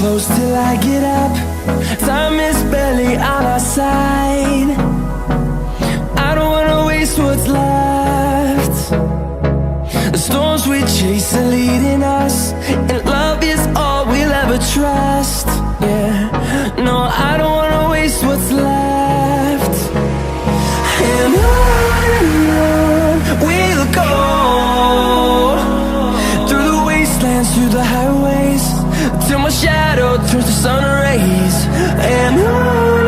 close till I get up. Time is barely on our side. I don't wanna waste what's left. The storms we chase are leading us, and love is all we'll ever trust. Yeah, no, I don't wanna waste what's left. And on we'll go, through the wastelands, through the highways, till my shadow turns to sun rays. And on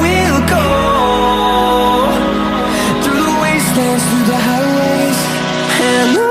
we'll go, through the wastelands, through the highways, and on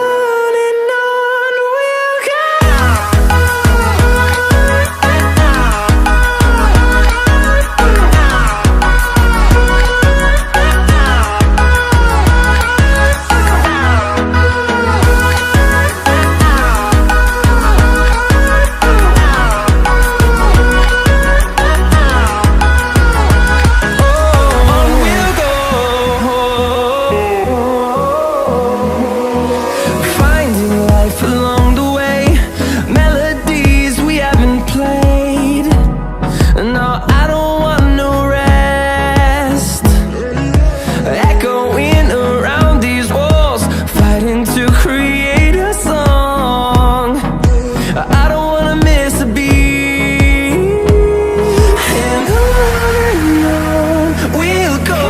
we'll go.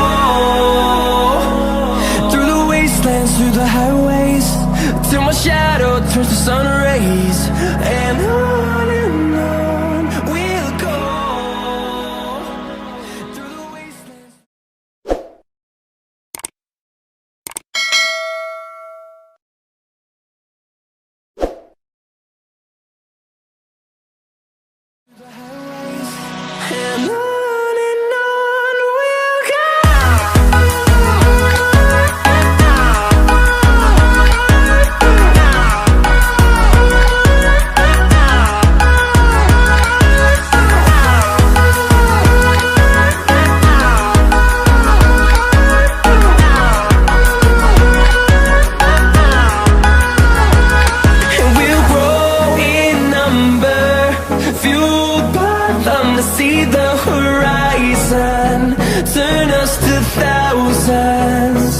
Through the highways, till my shadow turns to sun rays. And on we'll go, through the wastelands. Through the highways, and on. See the horizon, turn us to thousands,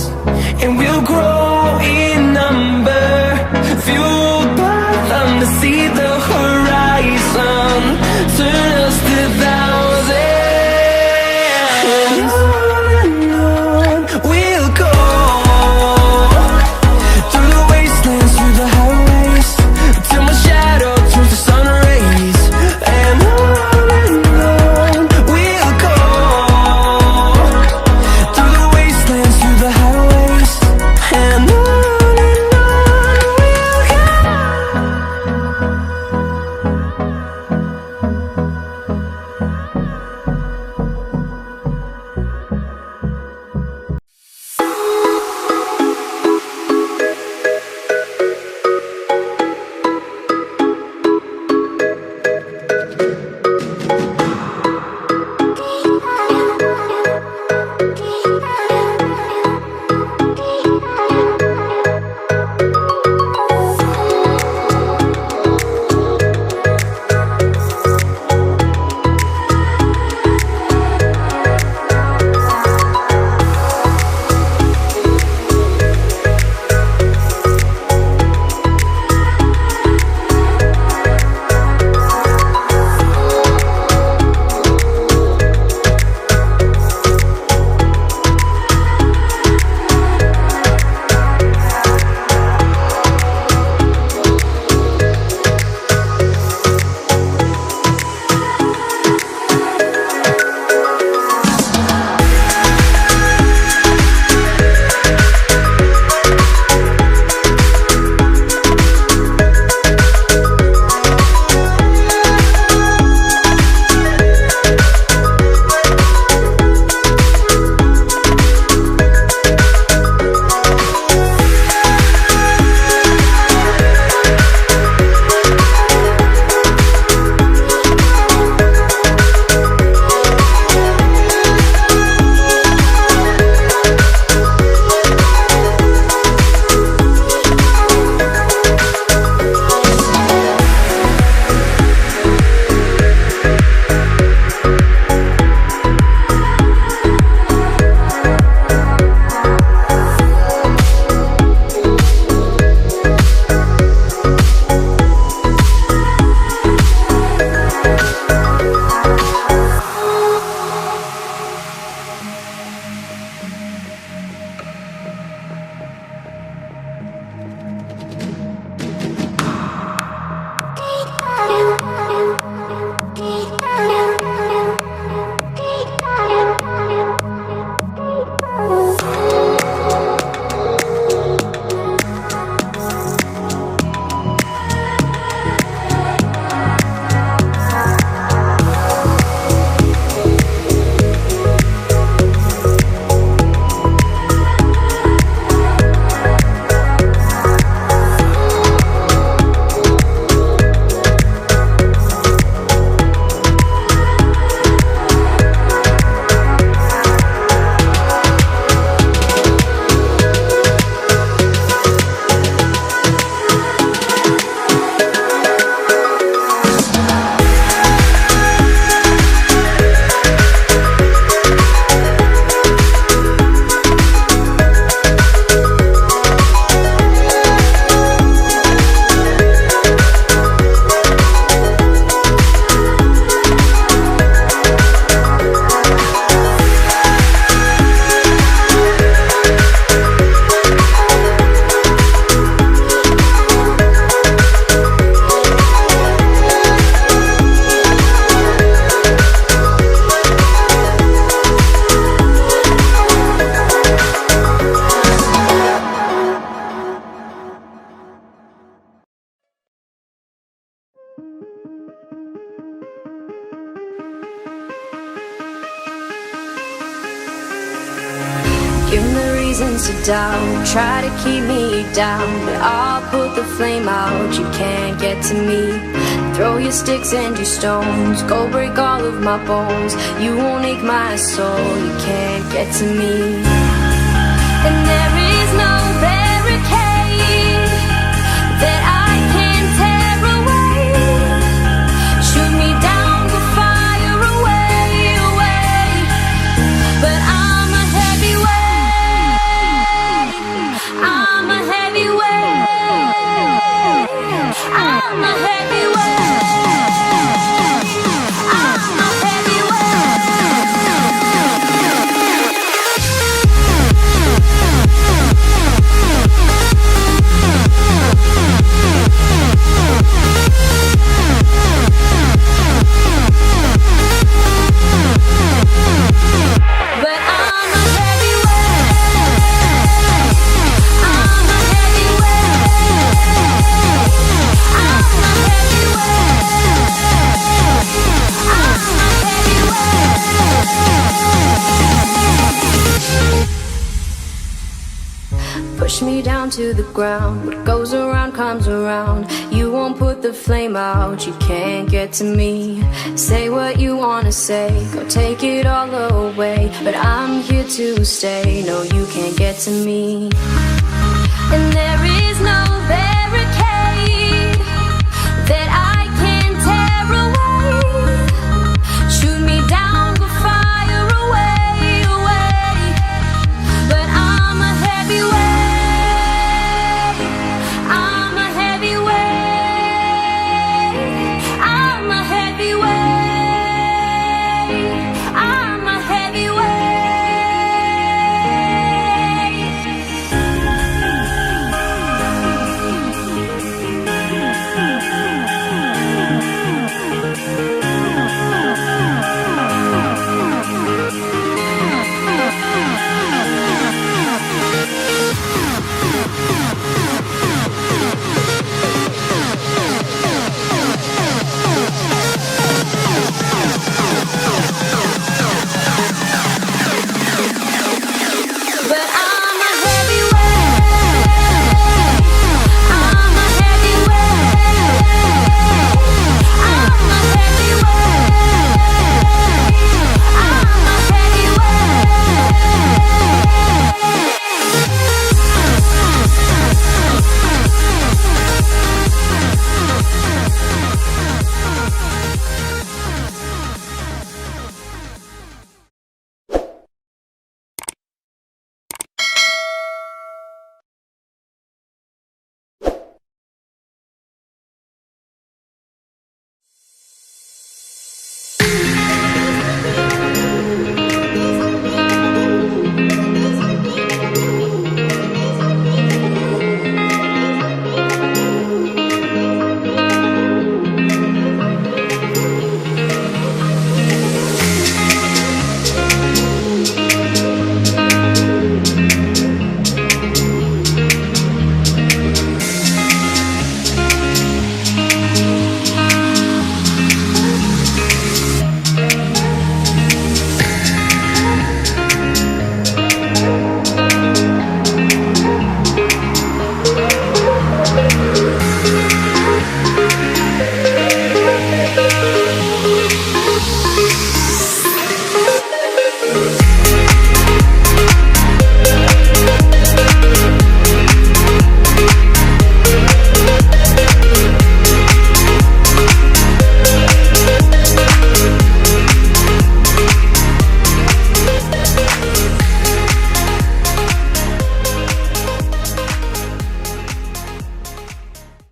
and we'll grow in number, fueled by them. To see the horizon, turn us to thousands, and on we'll go, through the wastelands, through the highways, till my shadow turns to sun rays. And and reasons to doubt, try to keep me down, but I'll put the flame out. You can't get to me. Throw your sticks and your stones, go break all of my bones. You won't ache my soul, you can't get to me. And there is no barricade that I can tear away. Shoot me down, go fire away, away. But I'm a heavyweight, I'm a heavyweight, I'm a heavyweight. Push me down to the ground. What goes around comes around. You won't put the flame out. You can't get to me. Say what you wanna say, go take it all away, but I'm here to stay. No, you can't get to me. And there is no